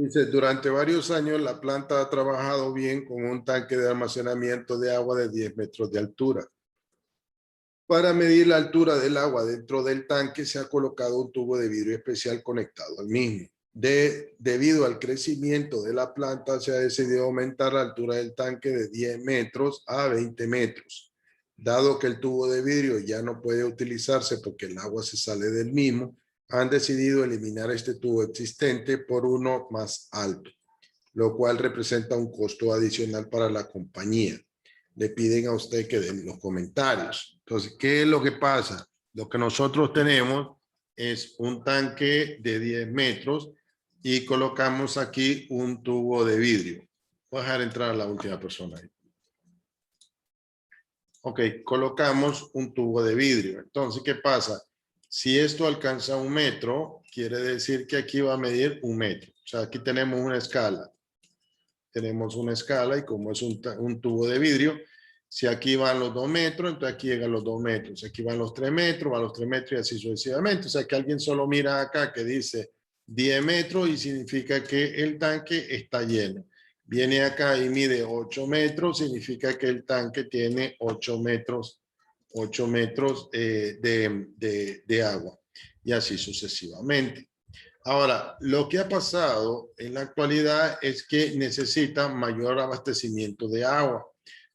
Dice, durante varios años la planta ha trabajado bien con un tanque de almacenamiento de agua de 10 metros de altura. Para medir la altura del agua dentro del tanque se ha colocado un tubo de vidrio especial conectado al mismo. Debido al crecimiento de la planta, se ha decidido aumentar la altura del tanque de 10 metros a 20 metros. Dado que el tubo de vidrio ya no puede utilizarse porque el agua se sale del mismo, han decidido eliminar este tubo existente por uno más alto, lo cual representa un costo adicional para la compañía. Le piden a usted que den los comentarios. Entonces, ¿qué es lo que pasa? Lo que nosotros tenemos es un tanque de 10 metros y colocamos aquí un tubo de vidrio. Voy a dejar entrar a la última persona ahí. Ok, colocamos un tubo de vidrio. Entonces, ¿qué pasa? Si esto alcanza 1 metro, quiere decir que aquí va a medir 1 metro. O sea, aquí tenemos una escala. Tenemos una escala y como es un tubo de vidrio, si aquí van los 2 metros, entonces aquí llegan los 2 metros. Aquí van los 3 metros, van los 3 metros y así sucesivamente. O sea, que alguien solo mira acá que dice 10 metros y significa que el tanque está lleno. Viene acá y mide 8 metros, significa que el tanque tiene 8 metros, 8 metros de agua. Y así sucesivamente. Ahora, lo que ha pasado en la actualidad es que necesitan mayor abastecimiento de agua.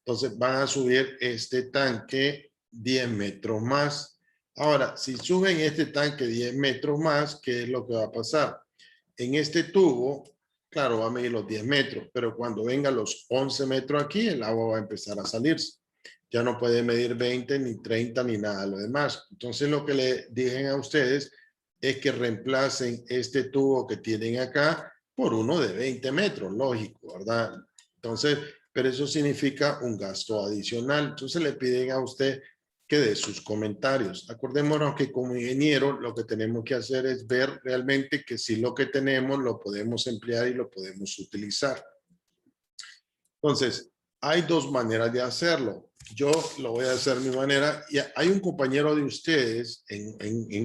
Entonces van a subir este tanque 10 metros más. Ahora, si suben este tanque 10 metros más, ¿qué es lo que va a pasar? En este tubo, claro, va a medir los 10 metros, pero cuando venga los 11 metros aquí, el agua va a empezar a salirse. Ya no puede medir 20, ni 30, ni nada de lo demás. Entonces, lo que le dije a ustedes es que reemplacen este tubo que tienen acá por uno de 20 metros, lógico, ¿verdad? Entonces, pero eso significa un gasto adicional. Entonces le piden a usted que dé sus comentarios. Acordémonos que como ingeniero lo que tenemos que hacer es ver realmente que si lo que tenemos lo podemos emplear y lo podemos utilizar. Entonces, hay dos maneras de hacerlo. Yo lo voy a hacer de mi manera. Y hay un compañero de ustedes,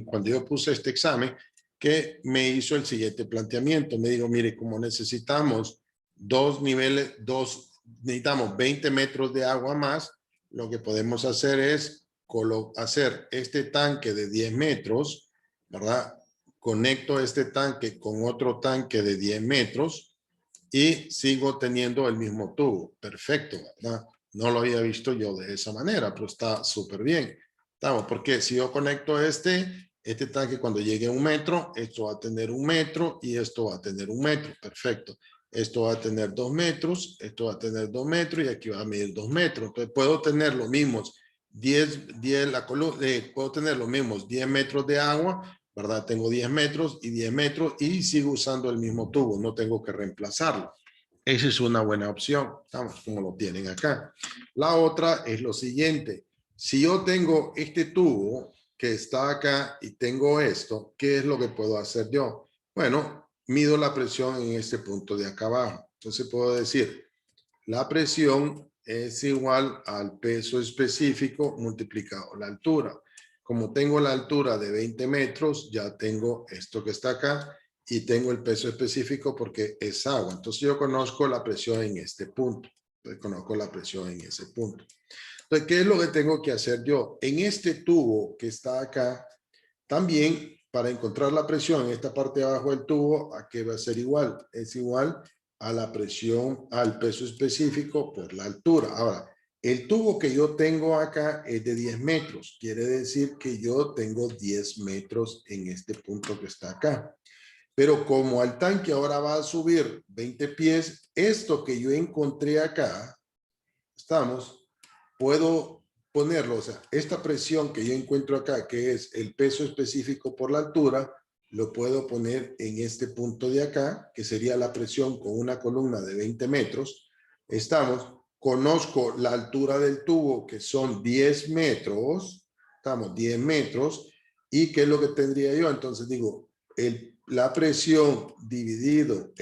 cuando yo puse este examen, que me hizo el siguiente planteamiento. Me dijo, mire, como necesitamos necesitamos 20 metros de agua más, lo que podemos hacer es hacer este tanque de 10 metros, ¿verdad? Conecto este tanque con otro tanque de 10 metros, y sigo teniendo el mismo tubo. Perfecto, ¿verdad? No lo había visto yo de esa manera, pero está súper bien. Estamos, porque si yo conecto este tanque cuando llegue a 1 metro, esto va a tener 1 metro y esto va a tener 1 metro. Perfecto. Esto va a tener 2 metros, esto va a tener 2 metros y aquí va a medir 2 metros. Entonces puedo tener los mismos 10 puedo tener los mismos 10 metros de agua, ¿verdad? Tengo 10 metros y 10 metros y sigo usando el mismo tubo, no tengo que reemplazarlo. Esa es una buena opción, estamos como lo tienen acá. La otra es lo siguiente, si yo tengo este tubo que está acá y tengo esto, ¿qué es lo que puedo hacer yo? Bueno, mido la presión en este punto de acá abajo. Entonces puedo decir, la presión es igual al peso específico multiplicado la altura. Como tengo la altura de 20 metros, ya tengo esto que está acá y tengo el peso específico porque es agua. Entonces yo conozco la presión en este punto. Entonces conozco la presión en ese punto. Entonces, ¿qué es lo que tengo que hacer yo? En este tubo que está acá, también para encontrar la presión en esta parte de abajo del tubo, ¿a qué va a ser igual? Es igual a la presión, al peso específico por la altura. Ahora, el tubo que yo tengo acá es de 10 metros. Quiere decir que yo tengo 10 metros en este punto que está acá. Pero como al tanque ahora va a subir 20 pies, esto que yo encontré acá, puedo ponerlo, o sea, esta presión que yo encuentro acá, que es el peso específico por la altura, lo puedo poner en este punto de acá, que sería la presión con una columna de 20 metros. Conozco la altura del tubo, que son 10 metros, 10 metros, y ¿qué es lo que tendría yo? Entonces digo, la presión dividido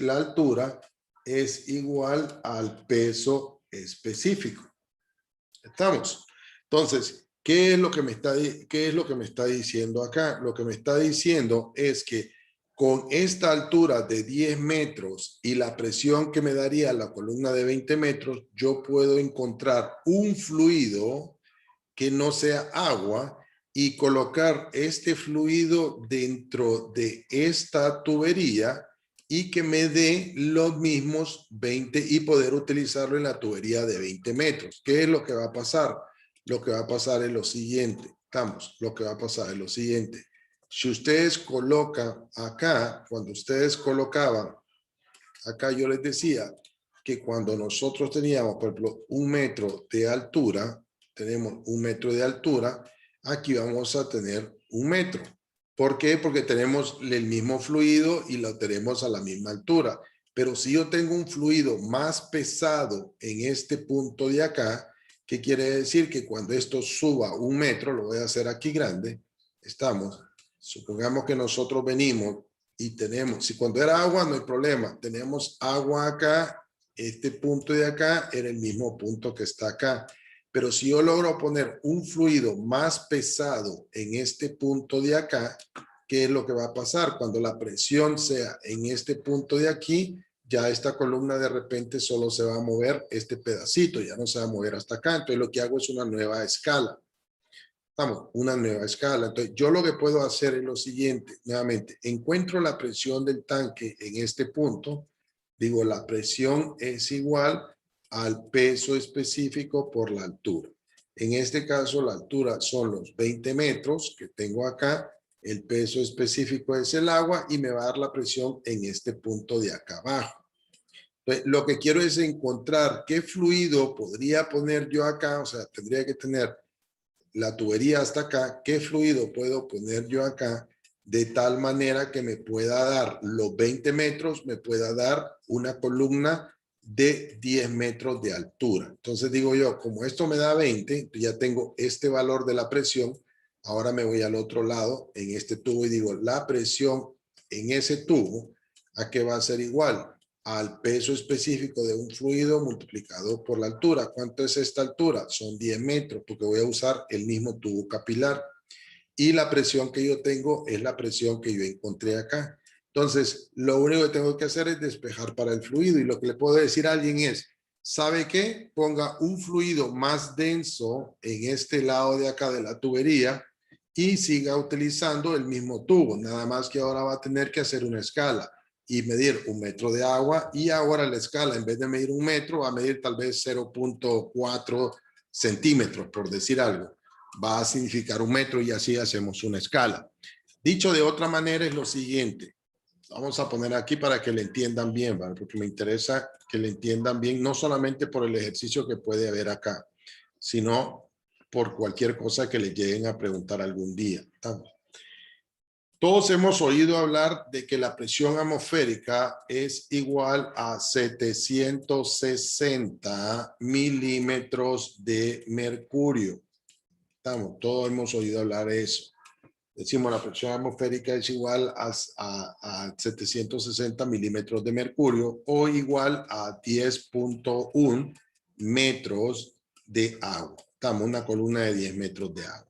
la altura es igual al peso específico. ¿Estamos? Entonces, ¿qué es lo que me está diciendo acá? Lo que me está diciendo es que con esta altura de 10 metros y la presión que me daría la columna de 20 metros, yo puedo encontrar un fluido que no sea agua y colocar este fluido dentro de esta tubería y que me dé los mismos 20 y poder utilizarlo en la tubería de 20 metros. ¿Qué es lo que va a pasar? Lo que va a pasar es lo siguiente. Lo que va a pasar es lo siguiente. Si ustedes colocan acá, cuando ustedes colocaban, acá yo les decía que cuando nosotros teníamos, por ejemplo, 1 metro de altura, tenemos 1 metro de altura, aquí vamos a tener 1 metro. ¿Por qué? Porque tenemos el mismo fluido y lo tenemos a la misma altura. Pero si yo tengo un fluido más pesado en este punto de acá, ¿qué quiere decir? Que cuando esto suba 1 metro, lo voy a hacer aquí grande, supongamos que nosotros venimos y tenemos, si cuando era agua no hay problema, tenemos agua acá, este punto de acá era el mismo punto que está acá. Pero si yo logro poner un fluido más pesado en este punto de acá, ¿qué es lo que va a pasar? Cuando la presión sea en este punto de aquí, ya esta columna de repente solo se va a mover este pedacito, ya no se va a mover hasta acá. Entonces lo que hago es una nueva escala. Una nueva escala. Entonces, yo lo que puedo hacer es lo siguiente, nuevamente, encuentro la presión del tanque en este punto, digo, la presión es igual al peso específico por la altura. En este caso, la altura son los 20 metros que tengo acá, el peso específico es el agua y me va a dar la presión en este punto de acá abajo. Entonces, lo que quiero es encontrar qué fluido podría poner yo acá, o sea, tendría que tener la tubería hasta acá, qué fluido puedo poner yo acá de tal manera que me pueda dar los 20 metros, me pueda dar una columna de 10 metros de altura. Entonces digo yo, como esto me da 20, ya tengo este valor de la presión, ahora me voy al otro lado en este tubo y digo, la presión en ese tubo, ¿a qué va a ser igual? Al peso específico de un fluido multiplicado por la altura. ¿Cuánto es esta altura? Son 10 metros, porque voy a usar el mismo tubo capilar. Y la presión que yo tengo es la presión que yo encontré acá. Entonces, lo único que tengo que hacer es despejar para el fluido. Y lo que le puedo decir a alguien es, ¿sabe qué? Ponga un fluido más denso en este lado de acá de la tubería y siga utilizando el mismo tubo. Nada más que ahora va a tener que hacer una escala y medir 1 metro de agua, y ahora la escala, en vez de medir 1 metro, va a medir tal vez 0.4 centímetros, por decir algo. Va a significar 1 metro y así hacemos una escala. Dicho de otra manera es lo siguiente. Vamos a poner aquí para que le entiendan bien, ¿vale? Porque me interesa que le entiendan bien, no solamente por el ejercicio que puede haber acá, sino por cualquier cosa que le lleguen a preguntar algún día. ¿Estamos? Todos hemos oído hablar de que la presión atmosférica es igual a 760 milímetros de mercurio. Todos hemos oído hablar de eso. Decimos la presión atmosférica es igual a 760 milímetros de mercurio o igual a 10.1 metros de agua. Una columna de 10 metros de agua.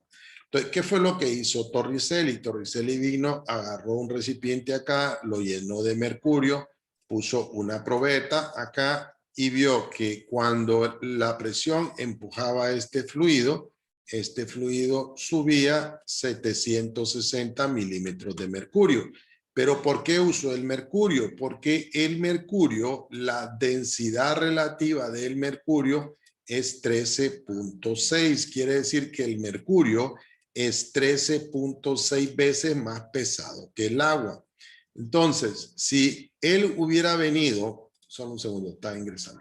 Entonces, ¿qué fue lo que hizo Torricelli? Torricelli vino, agarró un recipiente acá, lo llenó de mercurio, puso una probeta acá y vio que cuando la presión empujaba este fluido subía 760 milímetros de mercurio. ¿Pero por qué usó el mercurio? Porque el mercurio, la densidad relativa del mercurio es 13.6. Quiere decir que el mercurio es 13.6 veces más pesado que el agua. Entonces, si él hubiera venido, solo un segundo, está ingresando.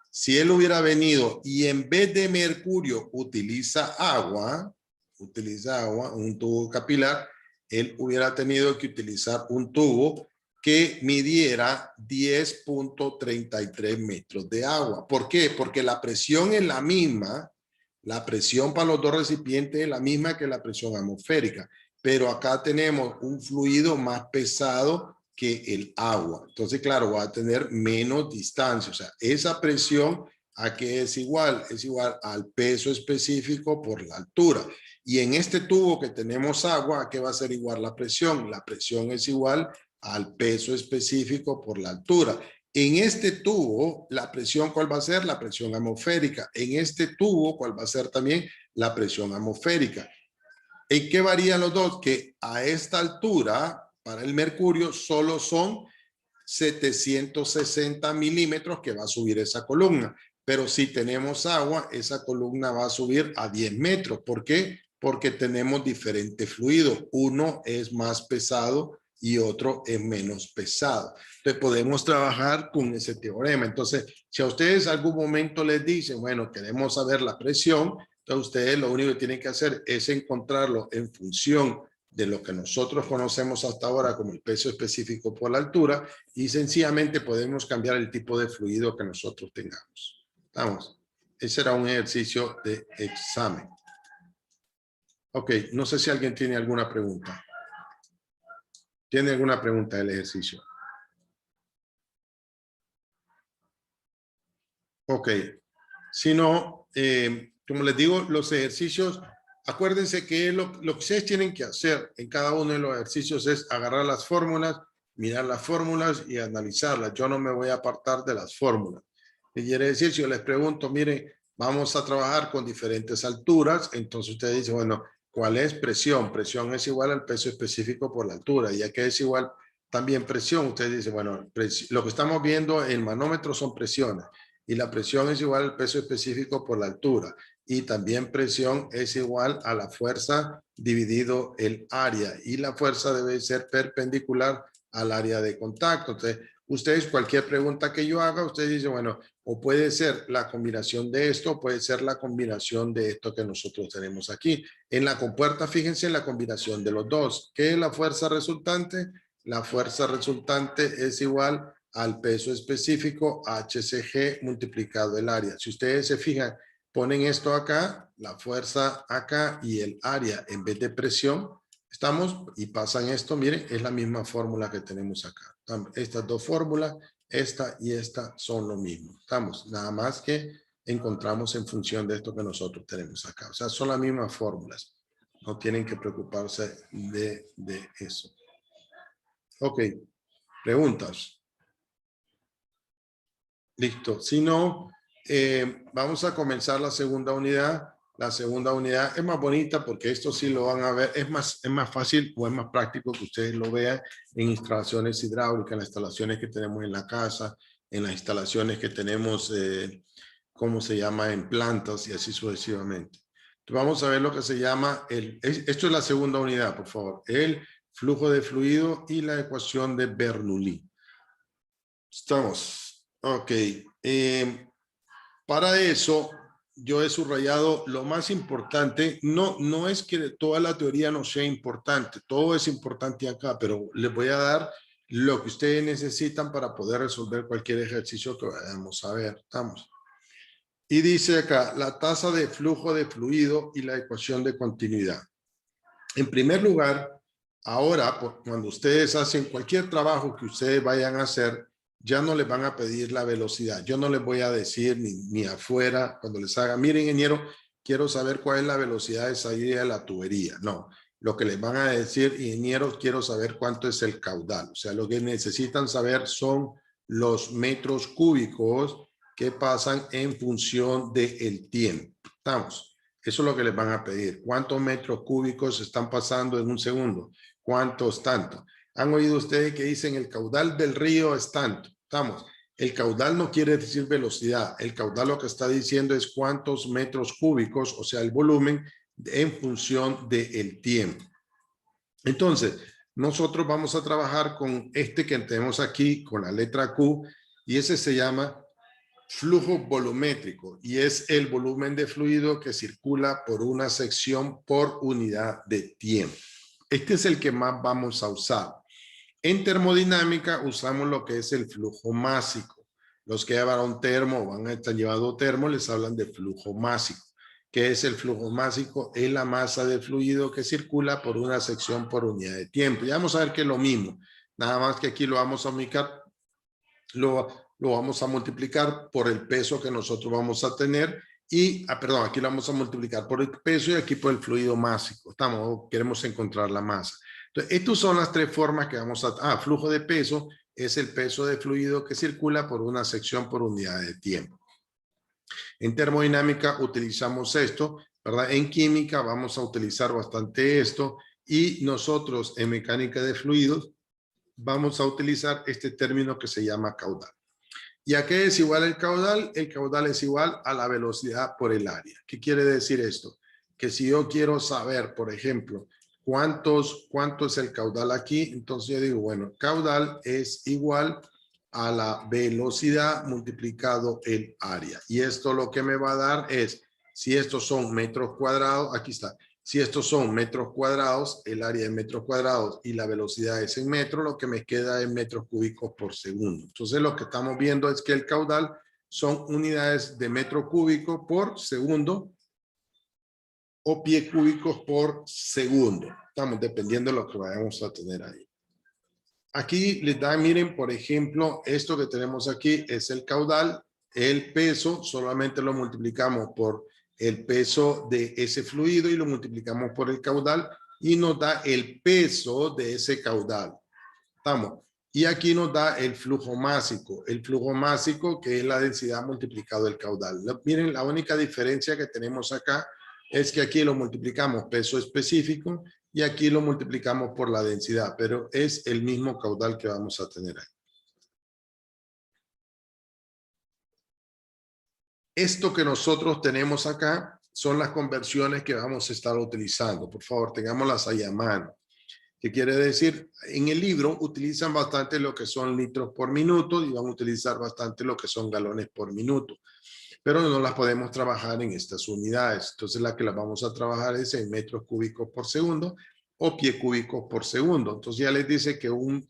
Si él hubiera venido y en vez de mercurio utiliza agua, un tubo capilar, él hubiera tenido que utilizar un tubo que midiera 10.33 metros de agua. ¿Por qué? Porque la presión es la misma, la presión para los dos recipientes es la misma que la presión atmosférica, pero acá tenemos un fluido más pesado que el agua. Entonces, claro, va a tener menos distancia. O sea, esa presión, ¿a qué es igual? Es igual al peso específico por la altura. Y en este tubo que tenemos agua, ¿a qué va a ser igual la presión? La presión es igual al peso específico por la altura. En este tubo, la presión, ¿cuál va a ser? La presión atmosférica. En este tubo, ¿cuál va a ser también? La presión atmosférica. ¿En qué varían los dos? Que a esta altura, para el mercurio, solo son 760 milímetros que va a subir esa columna. Pero si tenemos agua, esa columna va a subir a 10 metros. ¿Por qué? Porque tenemos diferentes fluidos. Uno es más pesado y otro es menos pesado. Entonces podemos trabajar con ese teorema. Entonces, si a ustedes algún momento les dicen, bueno, queremos saber la presión, entonces ustedes lo único que tienen que hacer es encontrarlo en función de lo que nosotros conocemos hasta ahora como el peso específico por la altura y sencillamente podemos cambiar el tipo de fluido que nosotros tengamos. Vamos, ese era un ejercicio de examen. Ok, no sé si alguien tiene alguna pregunta. ¿Tiene alguna pregunta del ejercicio? Ok, si no, como les digo, los ejercicios, acuérdense que lo que ustedes tienen que hacer en cada uno de los ejercicios es agarrar las fórmulas, mirar las fórmulas y analizarlas. Yo no me voy a apartar de las fórmulas. ¿Qué quiere decir? Si yo les pregunto, miren, vamos a trabajar con diferentes alturas, entonces ustedes dicen, bueno, ¿cuál es presión? Presión es igual al peso específico por la altura, ya que es igual también presión. Ustedes dicen, bueno, lo que estamos viendo en el manómetro son presiones y la presión es igual al peso específico por la altura y también presión es igual a la fuerza dividido el área y la fuerza debe ser perpendicular al área de contacto. Entonces, ustedes cualquier pregunta que yo haga, ustedes dicen, bueno, o puede ser la combinación de esto, o puede ser la combinación de esto que nosotros tenemos aquí. En la compuerta, fíjense en la combinación de los dos. ¿Qué es la fuerza resultante? La fuerza resultante es igual al peso específico HCG multiplicado el área. Si ustedes se fijan, ponen esto acá, la fuerza acá y el área en vez de presión, estamos y pasan esto, miren, es la misma fórmula que tenemos acá. Estas dos fórmulas, esta y esta son lo mismo. Estamos, nada más que encontramos en función de esto que nosotros tenemos acá. O sea, son las mismas fórmulas. No tienen que preocuparse de eso. Ok, preguntas. Listo. Si no, vamos a comenzar la segunda unidad. La segunda unidad es más bonita porque esto sí lo van a ver. Es más fácil o es más práctico que ustedes lo vean en instalaciones hidráulicas, en las instalaciones que tenemos en la casa, en las instalaciones que tenemos, ¿cómo se llama? En plantas y así sucesivamente. Entonces vamos a ver lo que se llama, esto es la segunda unidad, por favor. El flujo de fluido y la ecuación de Bernoulli. Estamos. Ok. Para eso, yo he subrayado lo más importante. No es que toda la teoría no sea importante. Todo es importante acá, pero les voy a dar lo que ustedes necesitan para poder resolver cualquier ejercicio que vayamos a ver. Estamos. Y dice acá, la tasa de flujo de fluido y la ecuación de continuidad. En primer lugar, ahora, cuando ustedes hacen cualquier trabajo que ustedes vayan a hacer, ya no les van a pedir la velocidad. Yo no les voy a decir ni afuera, cuando les haga, mire ingeniero, quiero saber cuál es la velocidad de salida de la tubería. No, lo que les van a decir, ingeniero, quiero saber cuánto es el caudal. O sea, lo que necesitan saber son los metros cúbicos que pasan en función del tiempo. ¿Estamos? Eso es lo que les van a pedir. ¿Cuántos metros cúbicos están pasando en un segundo? ¿Cuántos tanto? ¿Han oído ustedes que dicen el caudal del río es tanto? Estamos. El caudal no quiere decir velocidad. El caudal lo que está diciendo es cuántos metros cúbicos, o sea, el volumen en función del tiempo. Entonces, nosotros vamos a trabajar con este que tenemos aquí, con la letra Q, y ese se llama flujo volumétrico y es el volumen de fluido que circula por una sección por unidad de tiempo. Este es el que más vamos a usar. En termodinámica usamos lo que es el flujo másico. Los que llevaron termo o van a estar llevando termo les hablan de flujo másico. ¿Qué es el flujo másico? Es la masa de fluido que circula por una sección por unidad de tiempo. Ya vamos a ver que es lo mismo. Nada más que aquí lo vamos a ubicar, lo vamos a multiplicar por el peso que nosotros vamos a tener y, perdón, aquí lo vamos a multiplicar por el peso y aquí por el fluido másico. Queremos encontrar la masa. Entonces, estas son las tres formas que vamos a... flujo de peso es el peso de fluido que circula por una sección por unidad de tiempo. En termodinámica utilizamos esto, ¿verdad? En química vamos a utilizar bastante esto y nosotros en mecánica de fluidos vamos a utilizar este término que se llama caudal. ¿Y a qué es igual el caudal? El caudal es igual a la velocidad por el área. ¿Qué quiere decir esto? Que si yo quiero saber, por ejemplo, cuánto es el caudal aquí, entonces yo digo, bueno, caudal es igual a la velocidad multiplicado el área. Y esto lo que me va a dar es, si estos son metros cuadrados, aquí está, si estos son metros cuadrados, el área en metros cuadrados y la velocidad es en metros, lo que me queda es metros cúbicos por segundo. Entonces lo que estamos viendo es que el caudal son unidades de metro cúbico por segundo o pie cúbicos por segundo. Estamos dependiendo de lo que vayamos a tener ahí. Aquí les da, miren, por ejemplo, esto que tenemos aquí es el caudal, el peso, solamente lo multiplicamos por el peso de ese fluido y lo multiplicamos por el caudal y nos da el peso de ese caudal. ¿Estamos? Y aquí nos da el flujo másico que es la densidad multiplicado el caudal. Miren, la única diferencia que tenemos acá es que aquí lo multiplicamos peso específico y aquí lo multiplicamos por la densidad, pero es el mismo caudal que vamos a tener ahí. Esto que nosotros tenemos acá son las conversiones que vamos a estar utilizando. Por favor, tengámoslas ahí a mano. ¿Qué quiere decir? En el libro utilizan bastante lo que son litros por minuto y van a utilizar bastante lo que son galones por minuto. Pero no las podemos trabajar en estas unidades. Entonces la que las vamos a trabajar es en metros cúbicos por segundo o pie cúbicos por segundo. Entonces ya les dice que un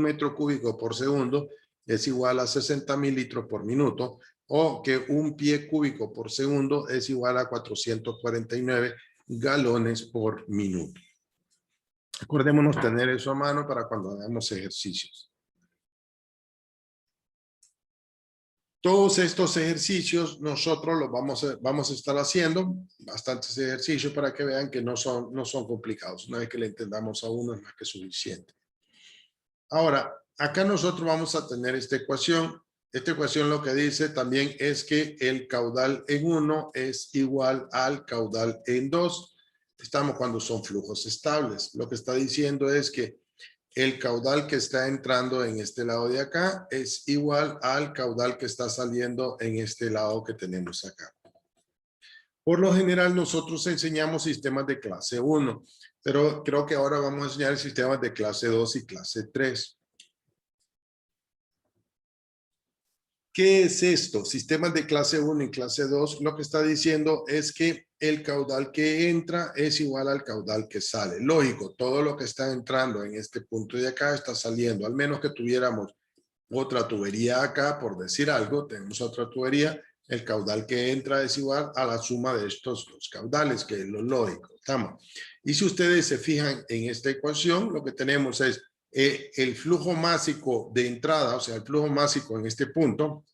metro cúbico por segundo es igual a 60,000 litros por minuto o que un pie cúbico por segundo es igual a 449 galones por minuto. Acordémonos tener eso a mano para cuando hagamos ejercicios. Todos estos ejercicios nosotros los vamos a estar haciendo, bastantes ejercicios para que vean que no son complicados. Una vez que le entendamos a uno es más que suficiente. Ahora, acá nosotros vamos a tener esta ecuación. Esta ecuación lo que dice también es que el caudal en 1 es igual al caudal en 2. Estamos cuando son flujos estables. Lo que está diciendo es que el caudal que está entrando en este lado de acá es igual al caudal que está saliendo en este lado que tenemos acá. Por lo general nosotros enseñamos sistemas de clase 1, pero creo que ahora vamos a enseñar sistemas de clase 2 y clase 3. ¿Qué es esto? Sistemas de clase 1 y clase 2, lo que está diciendo es que el caudal que entra es igual al caudal que sale. Lógico, todo lo que está entrando en este punto de acá está saliendo, al menos que tuviéramos otra tubería acá, por decir algo, tenemos otra tubería, el caudal que entra es igual a la suma de estos dos caudales, que es lo lógico. ¿Estamos? Y si ustedes se fijan en esta ecuación, lo que tenemos es el flujo másico de entrada, o sea, el flujo másico en este punto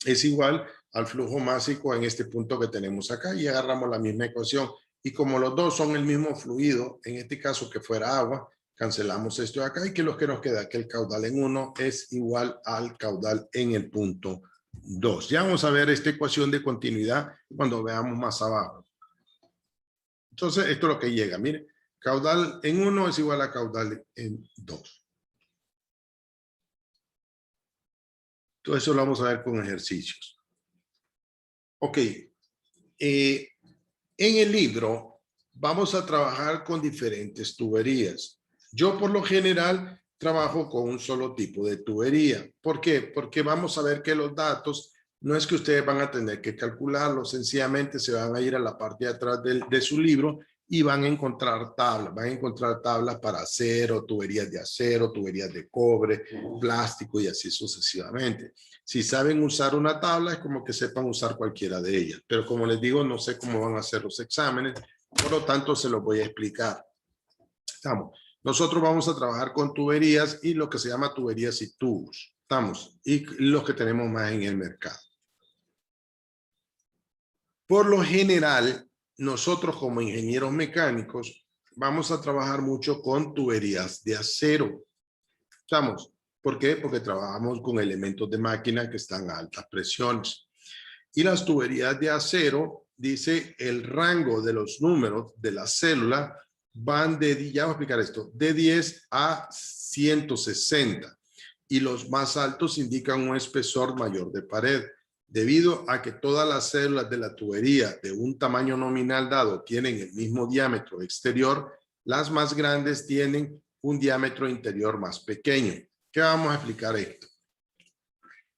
es igual al flujo másico en este punto que tenemos acá y agarramos la misma ecuación. Y como los dos son el mismo fluido, en este caso que fuera agua, cancelamos esto de acá y que lo que nos queda, que el caudal en 1 es igual al caudal en el punto 2. Ya vamos a ver esta ecuación de continuidad cuando veamos más abajo. Entonces, esto es lo que llega. Miren, caudal en 1 es igual a caudal en 2. Todo eso lo vamos a ver con ejercicios. Ok. En el libro vamos a trabajar con diferentes tuberías. Yo por lo general trabajo con un solo tipo de tubería. ¿Por qué? Porque vamos a ver que los datos no es que ustedes van a tener que calcularlos, sencillamente se van a ir a la parte de atrás de su libro y van a encontrar tablas para acero, tuberías de cobre, plástico y así sucesivamente. Si saben usar una tabla es como que sepan usar cualquiera de ellas, pero como les digo, no sé cómo van a hacer los exámenes, por lo tanto se los voy a explicar. Estamos. Nosotros vamos a trabajar con tuberías y lo que se llama tuberías y tubos. Estamos. Y los que tenemos más en el mercado. Por lo general, nosotros como ingenieros mecánicos, vamos a trabajar mucho con tuberías de acero. ¿Estamos? ¿Por qué? Porque trabajamos con elementos de máquina que están a altas presiones. Y las tuberías de acero, dice el rango de los números de la célula van de, ya voy a explicar esto, de 10 a 160. Y los más altos indican un espesor mayor de pared. Debido a que todas las células de la tubería de un tamaño nominal dado tienen el mismo diámetro exterior, las más grandes tienen un diámetro interior más pequeño. ¿Qué vamos a explicar esto?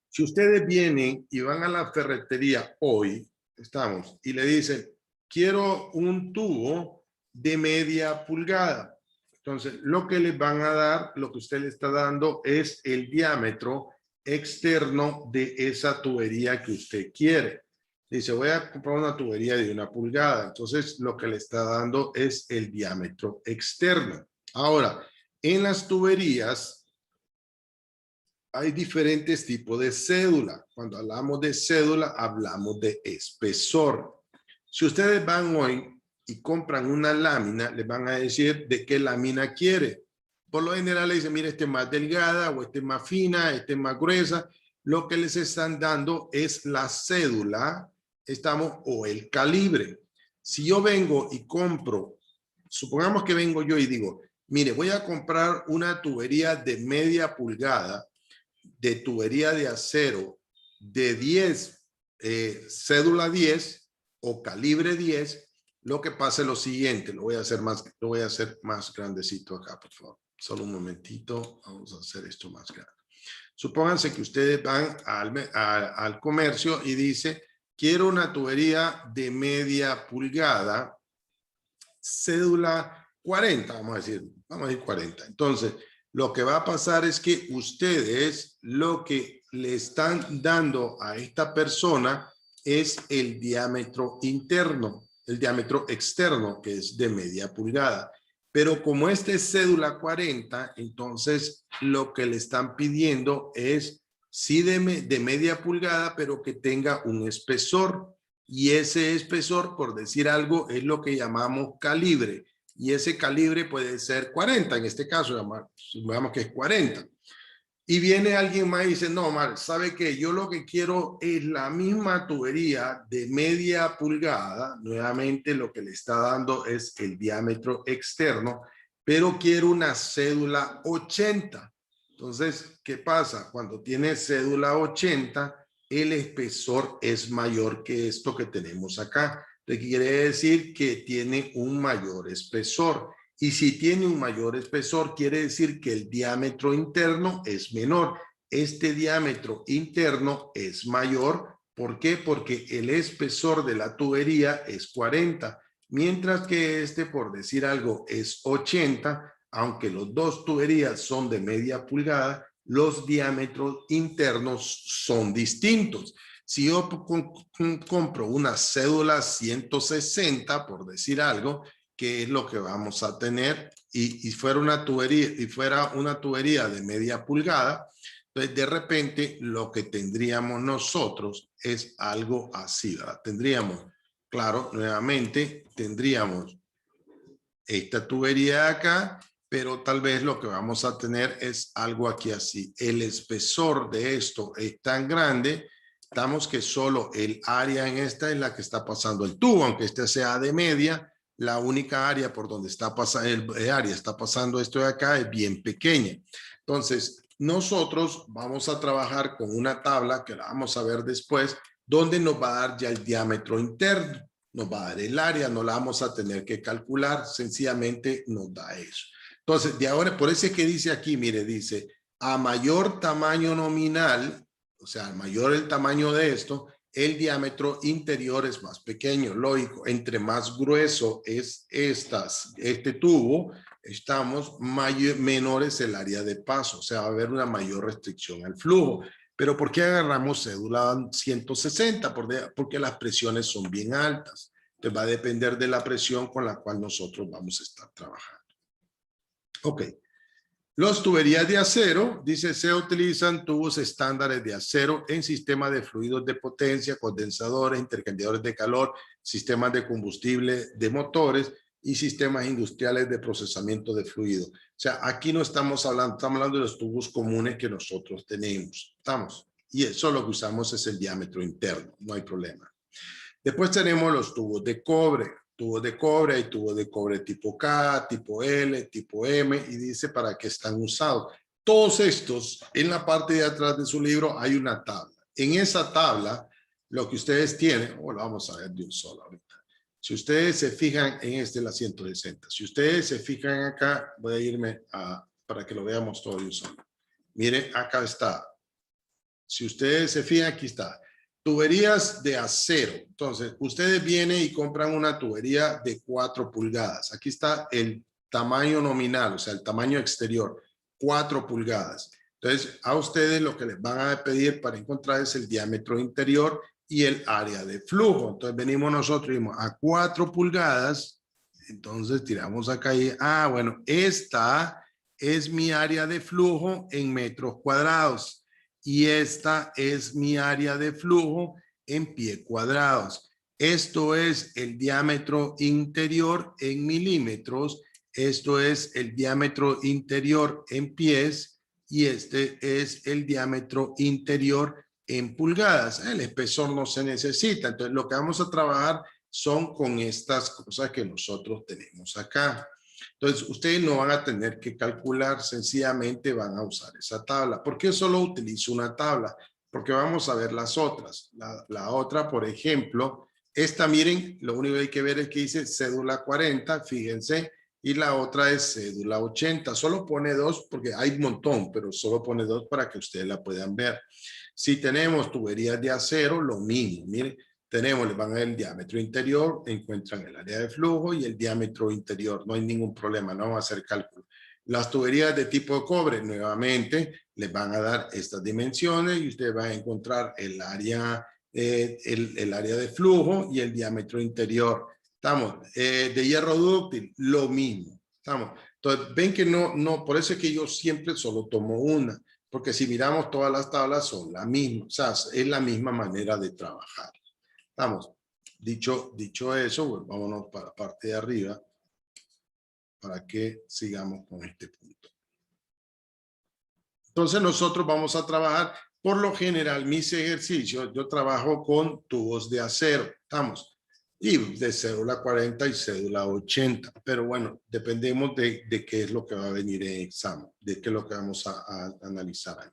Si ustedes vienen y van a la ferretería hoy, y le dicen, quiero un tubo de media pulgada. Entonces, lo que les van a dar, lo que usted le está dando es el diámetro externo de esa tubería que usted quiere. Dice, voy a comprar una tubería de 1 pulgada. Entonces, lo que le está dando es el diámetro externo. Ahora, en las tuberías hay diferentes tipos de cédula. Cuando hablamos de cédula, hablamos de espesor. Si ustedes van hoy y compran una lámina, les van a decir de qué lámina quiere. Por lo general le dicen, mire, este es más delgada o este es más fina, este es más gruesa. Lo que les están dando es la cédula, o el calibre. Si yo vengo y compro, supongamos que vengo yo y digo, mire, voy a comprar una tubería de media pulgada, de tubería de acero de 10, cédula 10 o calibre 10, lo que pasa es lo siguiente, lo voy a hacer más grandecito acá, por favor. Solo un momentito, vamos a hacer esto más grande. Supónganse que ustedes van al comercio y dice, quiero una tubería de media pulgada, cédula 40, vamos a decir 40. Entonces, lo que va a pasar es que ustedes lo que le están dando a esta persona es el diámetro interno, el diámetro externo, que es de media pulgada. Pero como este es cédula 40, entonces lo que le están pidiendo es sí de media pulgada, pero que tenga un espesor. Y ese espesor, por decir algo, es lo que llamamos calibre. Y ese calibre puede ser 40, en este caso, digamos que es 40. Y viene alguien más y dice, no, Mar, ¿sabe qué? Yo lo que quiero es la misma tubería de media pulgada. Nuevamente lo que le está dando es el diámetro externo, pero quiero una cédula 80. Entonces, ¿qué pasa? Cuando tiene cédula 80, el espesor es mayor que esto que tenemos acá. Quiere decir que tiene un mayor espesor. Y si tiene un mayor espesor, quiere decir que el diámetro interno es menor. Este diámetro interno es mayor. ¿Por qué? Porque el espesor de la tubería es 40, mientras que este, por decir algo, es 80, aunque los dos tuberías son de media pulgada, los diámetros internos son distintos. Si yo compro una cédula 160, por decir algo, que es lo que vamos a tener, y fuera una tubería de media pulgada, entonces de repente lo que tendríamos nosotros es algo así, ¿verdad? Tendríamos, claro, nuevamente tendríamos esta tubería de acá, pero tal vez lo que vamos a tener es algo aquí así. El espesor de esto es tan grande, estamos que solo el área en esta es la que está pasando el tubo, aunque este sea de media, la única área por donde está pasando está pasando esto de acá es bien pequeña. Entonces, nosotros vamos a trabajar con una tabla que la vamos a ver después, donde nos va a dar ya el diámetro interno. Nos va a dar el área, no la vamos a tener que calcular, sencillamente nos da eso. Entonces, de ahora, por eso es que dice aquí, mire, dice, a mayor tamaño nominal, o sea, mayor el tamaño de esto, el diámetro interior es más pequeño, lógico. Entre más grueso es este tubo, menor es el área de paso, o sea, va a haber una mayor restricción al flujo. Pero ¿por qué agarramos cédula 160? Porque las presiones son bien altas. Entonces va a depender de la presión con la cual nosotros vamos a estar trabajando. Ok. Los tuberías de acero, dice, se utilizan tubos estándares de acero en sistemas de fluidos de potencia, condensadores, intercambiadores de calor, sistemas de combustible de motores y sistemas industriales de procesamiento de fluido. O sea, aquí no estamos hablando de los tubos comunes que nosotros tenemos. ¿Estamos? Y eso lo que usamos es el diámetro interno, no hay problema. Después tenemos los tubos de cobre. Tubos de cobre, hay tubos de cobre tipo K, tipo L, tipo M, y dice para qué están usados. Todos estos, en la parte de atrás de su libro hay una tabla. En esa tabla, lo que ustedes tienen, lo vamos a ver de un solo ahorita. Si ustedes se fijan en la 160, si ustedes se fijan acá, voy a irme para que lo veamos todo de un solo. Miren, acá está. Si ustedes se fijan, aquí está. Tuberías de acero. Entonces, ustedes vienen y compran una tubería de 4 pulgadas. Aquí está el tamaño nominal, o sea, el tamaño exterior, 4 pulgadas. Entonces, a ustedes lo que les van a pedir para encontrar es el diámetro interior y el área de flujo. Entonces, venimos nosotros y a 4 pulgadas. Entonces, tiramos acá y, bueno, esta es mi área de flujo en metros cuadrados. Y esta es mi área de flujo en pie cuadrados. Esto es el diámetro interior en milímetros. Esto es el diámetro interior en pies. Y este es el diámetro interior en pulgadas. El espesor no se necesita. Entonces, lo que vamos a trabajar son con estas cosas que nosotros tenemos acá. Entonces, ustedes no van a tener que calcular, sencillamente van a usar esa tabla. ¿Por qué solo utilizo una tabla? Porque vamos a ver las otras. La otra, por ejemplo, esta, miren, lo único que hay que ver es que dice cédula 40, fíjense, y la otra es cédula 80. Solo pone 2 porque hay un montón, pero solo pone 2 para que ustedes la puedan ver. Si tenemos tuberías de acero, lo mismo, miren. Tenemos, les van a ver el diámetro interior, encuentran el área de flujo y el diámetro interior. No hay ningún problema, no vamos a hacer cálculo. Las tuberías de tipo de cobre, nuevamente, les van a dar estas dimensiones y ustedes van a encontrar el área de flujo y el diámetro interior. Estamos, de hierro dúctil, lo mismo. Estamos. Entonces, ven que por eso es que yo siempre solo tomo una, porque si miramos todas las tablas son la misma, o sea, es la misma manera de trabajar. Estamos. Dicho eso, pues vámonos para la parte de arriba para que sigamos con este punto. Entonces nosotros vamos a trabajar, por lo general, mis ejercicios, yo trabajo con tubos de acero, estamos, y de cédula 40 y cédula 80, pero bueno, dependemos de qué es lo que va a venir en examen, de qué es lo que vamos a analizar ahí.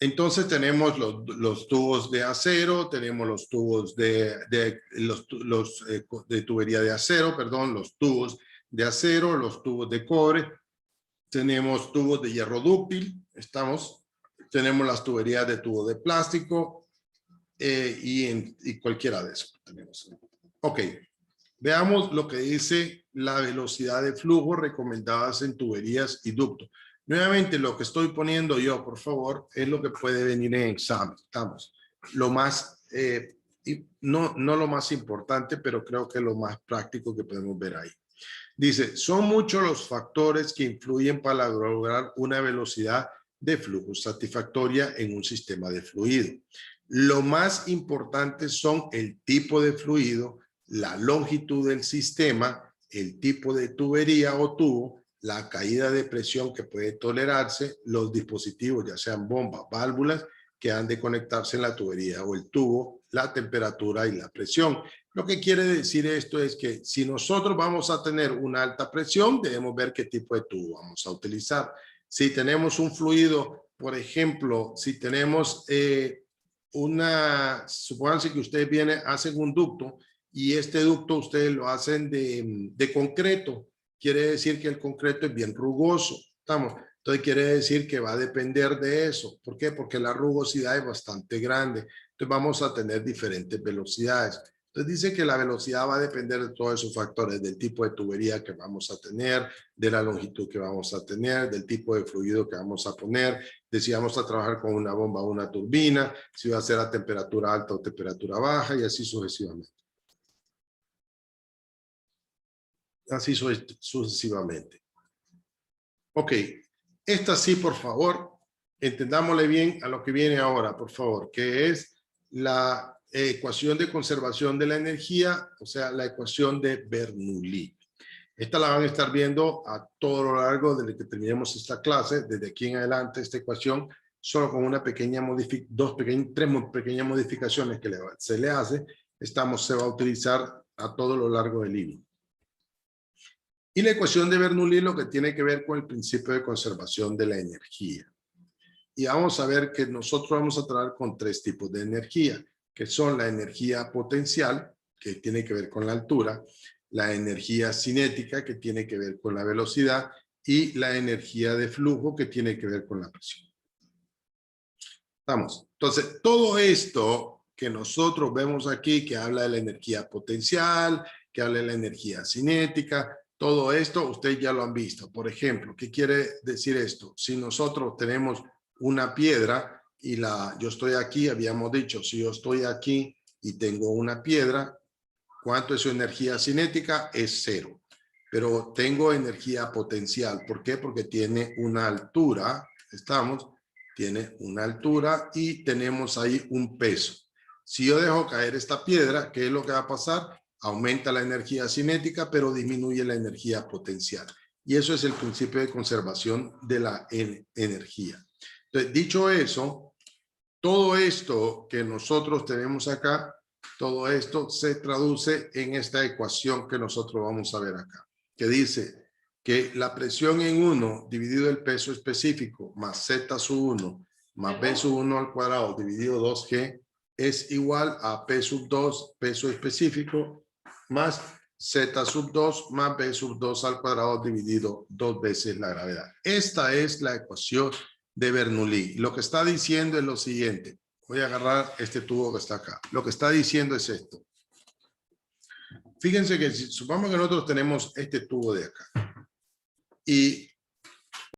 Entonces tenemos los tubos de acero, tenemos los tubos de tubería de acero, perdón, los tubos de acero, los tubos de cobre, tenemos tubos de hierro dúctil, tenemos las tuberías de tubo de plástico y cualquiera de esos tenemos. Ok, veamos lo que dice la velocidad de flujo recomendadas en tuberías y ductos. Nuevamente, lo que estoy poniendo yo, por favor, es lo que puede venir en examen. Estamos. Lo más, no lo más importante, pero creo que lo más práctico que podemos ver ahí. Dice, son muchos los factores que influyen para lograr una velocidad de flujo satisfactoria en un sistema de fluido. Lo más importante son el tipo de fluido, la longitud del sistema, el tipo de tubería o tubo, la caída de presión que puede tolerarse, los dispositivos, ya sean bombas, válvulas, que han de conectarse en la tubería o el tubo, la temperatura y la presión. Lo que quiere decir esto es que si nosotros vamos a tener una alta presión, debemos ver qué tipo de tubo vamos a utilizar. Si tenemos un fluido, por ejemplo, si tenemos supónganse que ustedes vienen, hacen un ducto y este ducto ustedes lo hacen de concreto. Quiere decir que el concreto es bien rugoso. Entonces quiere decir que va a depender de eso. ¿Por qué? Porque la rugosidad es bastante grande. Entonces vamos a tener diferentes velocidades. Entonces dice que la velocidad va a depender de todos esos factores, del tipo de tubería que vamos a tener, de la longitud que vamos a tener, del tipo de fluido que vamos a poner, de si vamos a trabajar con una bomba o una turbina, si va a ser a temperatura alta o temperatura baja y así sucesivamente. Así sucesivamente. Ok, esta sí, por favor, entendámosle bien a lo que viene ahora, por favor, que es ecuación de conservación de la energía, o sea, la ecuación de Bernoulli. Esta la van a estar viendo a todo lo largo desde que terminemos esta clase, desde aquí en adelante, esta ecuación, solo con una pequeña tres pequeñas modificaciones que se le hace, se va a utilizar a todo lo largo del libro. Y la ecuación de Bernoulli lo que tiene que ver con el principio de conservación de la energía. Y vamos a ver que nosotros vamos a trabajar con tres tipos de energía, que son la energía potencial, que tiene que ver con la altura, la energía cinética, que tiene que ver con la velocidad, y la energía de flujo, que tiene que ver con la presión. Vamos. Entonces, todo esto que nosotros vemos aquí, que habla de la energía potencial, que habla de la energía cinética, todo esto ustedes ya lo han visto. Por ejemplo, ¿qué quiere decir esto? Si nosotros tenemos una piedra y yo estoy aquí, habíamos dicho, si yo estoy aquí y tengo una piedra, ¿cuánto es su energía cinética? Es 0. Pero tengo energía potencial. ¿Por qué? Porque tiene una altura, tiene una altura y tenemos ahí un peso. Si yo dejo caer esta piedra, ¿qué es lo que va a pasar? Aumenta la energía cinética, pero disminuye la energía potencial. Y eso es el principio de conservación de la energía. Entonces, dicho eso, todo esto que nosotros tenemos acá, todo esto se traduce en esta ecuación que nosotros vamos a ver acá, que dice que la presión en 1 dividido el peso específico más Z sub 1 más B sub 1 al cuadrado dividido 2G es igual a P sub 2, peso específico, más Z sub 2 más B sub 2 al cuadrado dividido 2 veces la gravedad. Esta es la ecuación de Bernoulli. Lo que está diciendo es lo siguiente. Voy a agarrar este tubo que está acá. Lo que está diciendo es esto. Fíjense que supongamos que nosotros tenemos este tubo de acá. Y